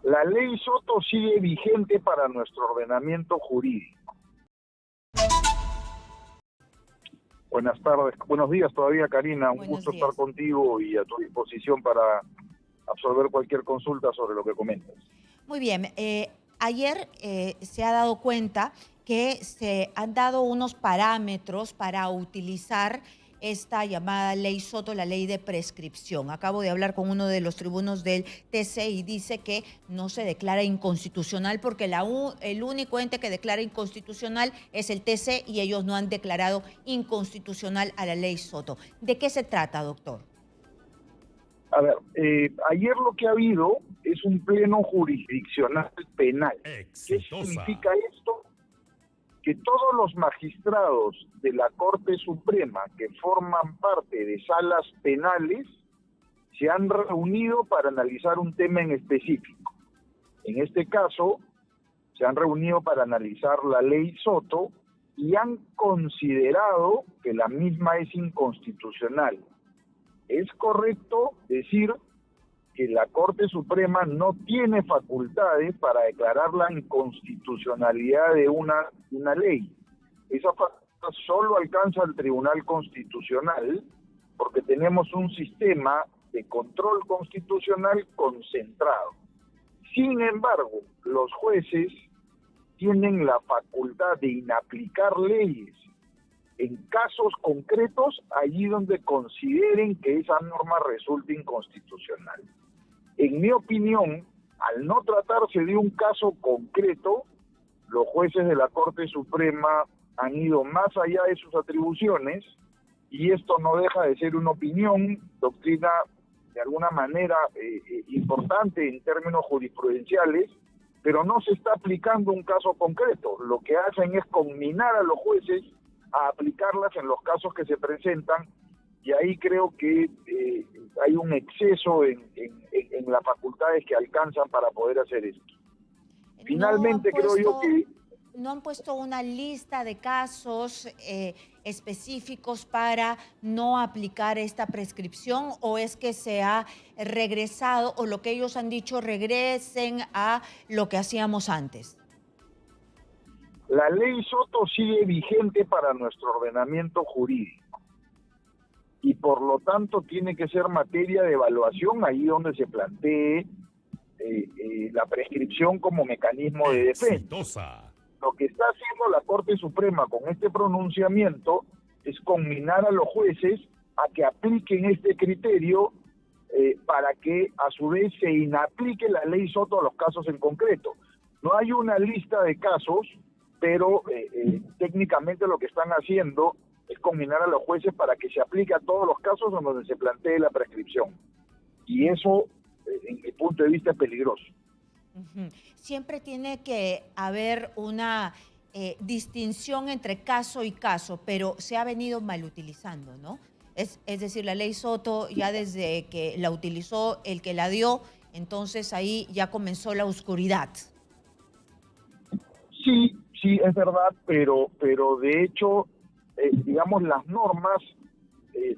La ley Soto sigue vigente para nuestro ordenamiento jurídico. Buenas tardes, buenos días todavía, Karina. Un Buenos gusto días. estar contigo y a tu disposición para absolver cualquier consulta sobre lo que comentas. Muy bien. Ayer se ha dado cuenta que se han dado unos parámetros para utilizar esta llamada ley Soto, la ley de prescripción. Acabo de hablar con uno de los tribunos del TC y dice que no se declara inconstitucional porque el único ente que declara inconstitucional es el TC y ellos no han declarado inconstitucional a la ley Soto. ¿De qué se trata, doctor? A ver, ayer lo que ha habido es un pleno jurisdiccional penal. Exitosa. ¿Qué significa esto? Que todos los magistrados de la Corte Suprema que forman parte de salas penales se han reunido para analizar un tema en específico. En este caso, se han reunido para analizar la ley Soto y han considerado que la misma es inconstitucional. Es correcto decir que la Corte Suprema no tiene facultades para declarar la inconstitucionalidad de una ley. Esa facultad solo alcanza al Tribunal Constitucional porque tenemos un sistema de control constitucional concentrado. Sin embargo, los jueces tienen la facultad de inaplicar leyes en casos concretos allí donde consideren que esa norma resulta inconstitucional. En mi opinión, al no tratarse de un caso concreto, los jueces de la Corte Suprema han ido más allá de sus atribuciones y esto no deja de ser una opinión, doctrina de alguna manera importante en términos jurisprudenciales, pero no se está aplicando un caso concreto. Lo que hacen es conminar a los jueces a aplicarlas en los casos que se presentan y ahí creo que hay un exceso en las facultades que alcanzan para poder hacer esto. Finalmente creo yo que... ¿No han puesto una lista de casos específicos para no aplicar esta prescripción o es que se ha regresado o lo que ellos han dicho regresen a lo que hacíamos antes? La ley Soto sigue vigente para nuestro ordenamiento jurídico y por lo tanto tiene que ser materia de evaluación ahí donde se plantee la prescripción como mecanismo de defensa. Exitosa. Lo que está haciendo la Corte Suprema con este pronunciamiento es conminar a los jueces a que apliquen este criterio para que a su vez se inaplique la ley Soto a los casos en concreto. No hay una lista de casos, pero técnicamente lo que están haciendo es combinar a los jueces para que se aplique a todos los casos en donde se plantee la prescripción. Y eso, en mi punto de vista, es peligroso. Siempre tiene que haber una distinción entre caso y caso, pero se ha venido mal utilizando, ¿no? Es decir, la ley Soto ya desde que la utilizó el que la dio, entonces ahí ya comenzó la oscuridad. Sí, es verdad, pero de hecho, digamos, las normas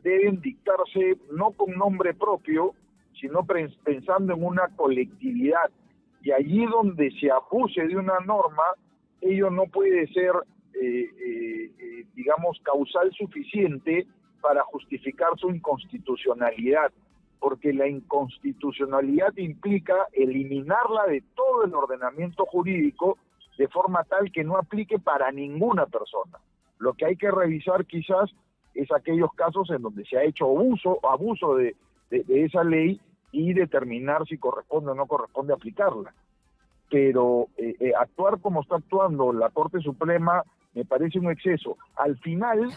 deben dictarse no con nombre propio, sino pensando en una colectividad. Y allí donde se abuse de una norma, ello no puede ser, digamos, causal suficiente para justificar su inconstitucionalidad, porque la inconstitucionalidad implica eliminarla de todo el ordenamiento jurídico de forma tal que no aplique para ninguna persona. Lo que hay que revisar quizás es aquellos casos en donde se ha hecho abuso de esa ley y determinar si corresponde o no corresponde aplicarla. Pero actuar como está actuando la Corte Suprema me parece un exceso. Al final,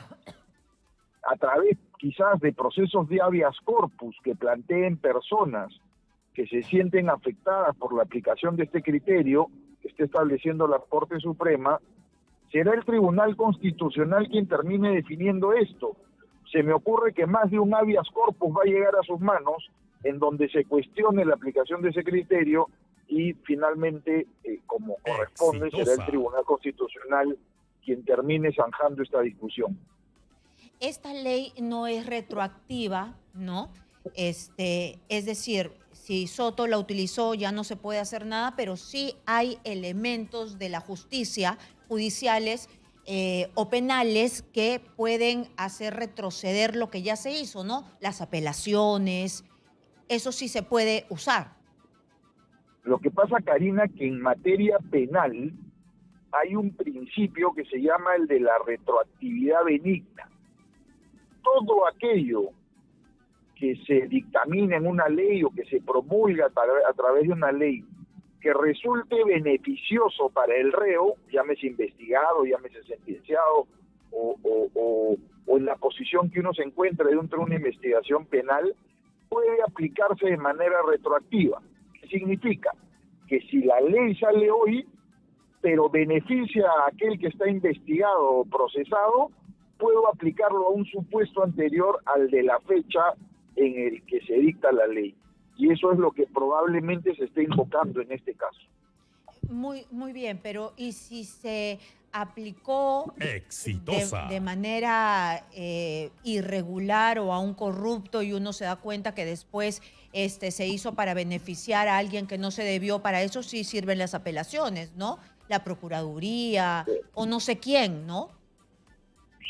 a través quizás de procesos de habeas corpus que planteen personas que se sienten afectadas por la aplicación de este criterio que está estableciendo la Corte Suprema, será el Tribunal Constitucional quien termine definiendo esto. Se me ocurre que más de un habeas corpus va a llegar a sus manos en donde se cuestione la aplicación de ese criterio y finalmente, como corresponde, será el Tribunal Constitucional quien termine zanjando esta discusión. Esta ley no es retroactiva, ¿no? Es decir, si Soto la utilizó ya no se puede hacer nada, pero sí hay elementos de la justicia judiciales o penales que pueden hacer retroceder lo que ya se hizo, ¿no? Las apelaciones, eso sí se puede usar. Lo que pasa, Karina, que en materia penal hay un principio que se llama el de la retroactividad benigna. Todo aquello que se dictamina en una ley o que se promulga a través de una ley que resulte beneficioso para el reo, llámese investigado, llámese sentenciado o en la posición que uno se encuentra dentro de una investigación penal, puede aplicarse de manera retroactiva. ¿Qué significa? Que si la ley sale hoy, pero beneficia a aquel que está investigado o procesado, puedo aplicarlo a un supuesto anterior al de la fecha en el que se dicta la ley. Y eso es lo que probablemente se esté invocando en este caso. Muy bien, pero ¿y si se aplicó exitosa de manera irregular o a un corrupto y uno se da cuenta que después se hizo para beneficiar a alguien que no se debió? Para eso sí sirven las apelaciones, ¿no? La Procuraduría o no sé quién, ¿no?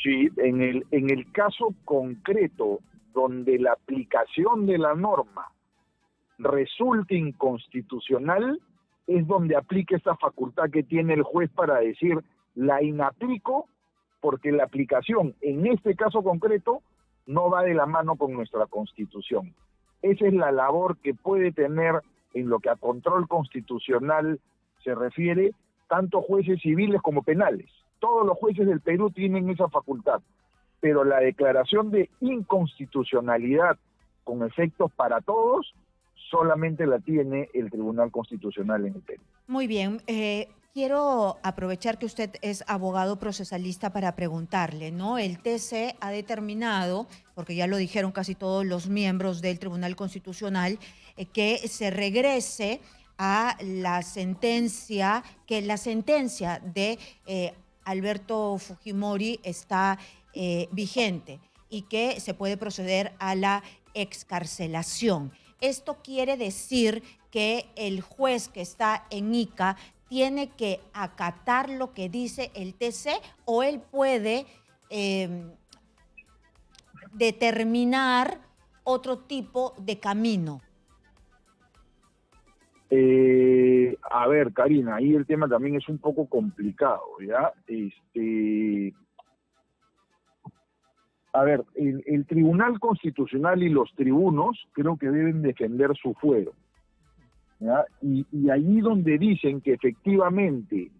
Sí, en el caso concreto donde la aplicación de la norma resulte inconstitucional, es donde aplica esta facultad que tiene el juez para decir, la inaplico porque la aplicación en este caso concreto no va de la mano con nuestra Constitución. Esa es la labor que puede tener en lo que a control constitucional se refiere, tanto jueces civiles como penales. Todos los jueces del Perú tienen esa facultad, pero la declaración de inconstitucionalidad con efectos para todos solamente la tiene el Tribunal Constitucional en el Perú. Muy bien. Quiero aprovechar que usted es abogado procesalista para preguntarle, ¿no? El TC ha determinado, porque ya lo dijeron casi todos los miembros del Tribunal Constitucional, que se regrese a la sentencia, que la sentencia de Alberto Fujimori está vigente y que se puede proceder a la excarcelación. Esto quiere decir que el juez que está en Ica tiene que acatar lo que dice el TC, o él puede determinar otro tipo de camino. A ver, Karina, ahí el tema también es un poco complicado, ¿ya? A ver, el Tribunal Constitucional y los tribunos creo que deben defender su fuero, ¿ya? Y allí donde dicen que efectivamente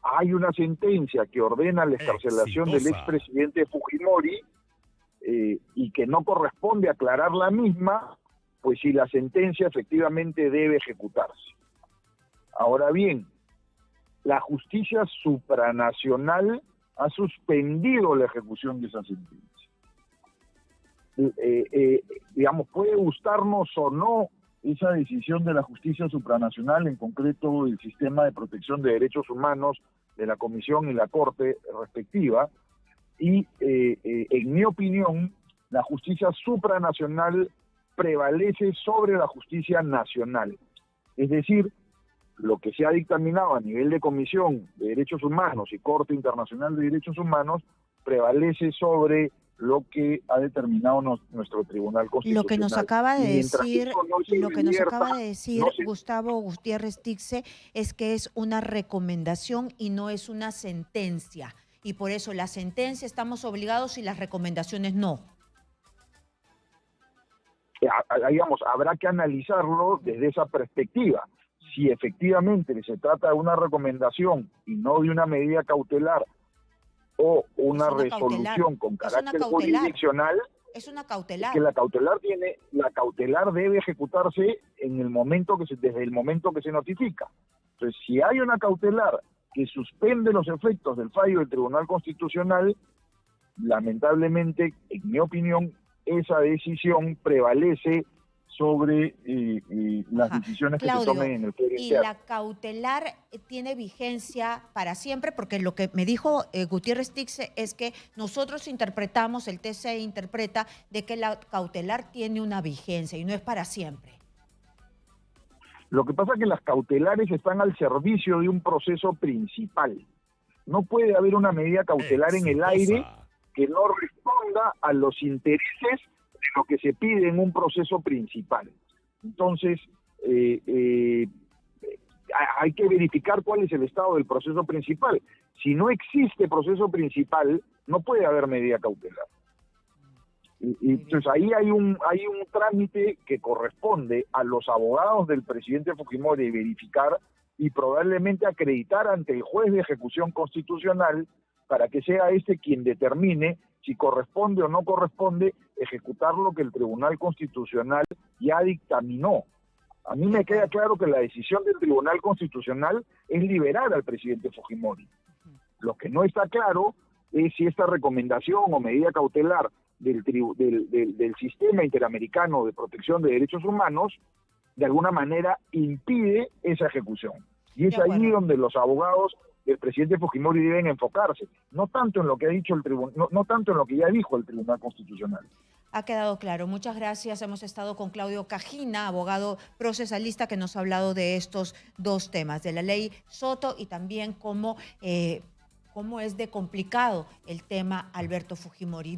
hay una sentencia que ordena la excarcelación del expresidente Fujimori y que no corresponde aclarar la misma, pues si la sentencia efectivamente debe ejecutarse. Ahora bien, la justicia supranacional ha suspendido la ejecución de esa sentencia. Digamos, puede gustarnos o no esa decisión de la justicia supranacional, en concreto el sistema de protección de derechos humanos de la Comisión y la Corte respectiva, y en mi opinión, la justicia supranacional prevalece sobre la justicia nacional. Es decir, lo que se ha dictaminado a nivel de Comisión de Derechos Humanos y Corte Internacional de Derechos Humanos prevalece sobre lo que ha determinado nuestro Tribunal Constitucional. Lo que nos acaba de decir, Gustavo Gutiérrez Tixe, es que es una recomendación y no es una sentencia. Y por eso la sentencia estamos obligados y las recomendaciones no. Digamos, habrá que analizarlo desde esa perspectiva. Si efectivamente se trata de una recomendación y no de una medida cautelar o una resolución con carácter jurisdiccional, es una cautelar. Que la cautelar debe ejecutarse en el momento desde el momento que se notifica. Entonces, si hay una cautelar que suspende los efectos del fallo del Tribunal Constitucional, lamentablemente, en mi opinión, esa decisión prevalece sobre las decisiones que se tomen en el fuero interno. ¿Y la cautelar tiene vigencia para siempre? Porque lo que me dijo Gutiérrez Tixe es que nosotros interpretamos, el TC interpreta, de que la cautelar tiene una vigencia y no es para siempre. Lo que pasa es que las cautelares están al servicio de un proceso principal. No puede haber una medida cautelar en el aire que no responda a los intereses de lo que se pide en un proceso principal. Entonces, hay que verificar cuál es el estado del proceso principal. Si no existe proceso principal, no puede haber medida cautelar. Y entonces ahí hay un trámite que corresponde a los abogados del presidente Fujimori verificar y probablemente acreditar ante el juez de ejecución constitucional para que sea este quien determine si corresponde o no corresponde ejecutar lo que el Tribunal Constitucional ya dictaminó. A mí me queda claro que la decisión del Tribunal Constitucional es liberar al presidente Fujimori. Lo que no está claro es si esta recomendación o medida cautelar del Sistema Interamericano de Protección de Derechos Humanos de alguna manera impide esa ejecución. Y es ahí donde los abogados del presidente Fujimori deben enfocarse, no tanto en lo que ha dicho el tribunal, no tanto en lo que ya dijo el Tribunal Constitucional. Ha quedado claro. Muchas gracias. Hemos estado con Claudio Cajina, abogado procesalista, que nos ha hablado de estos dos temas, de la ley Soto y también cómo es de complicado el tema Alberto Fujimori.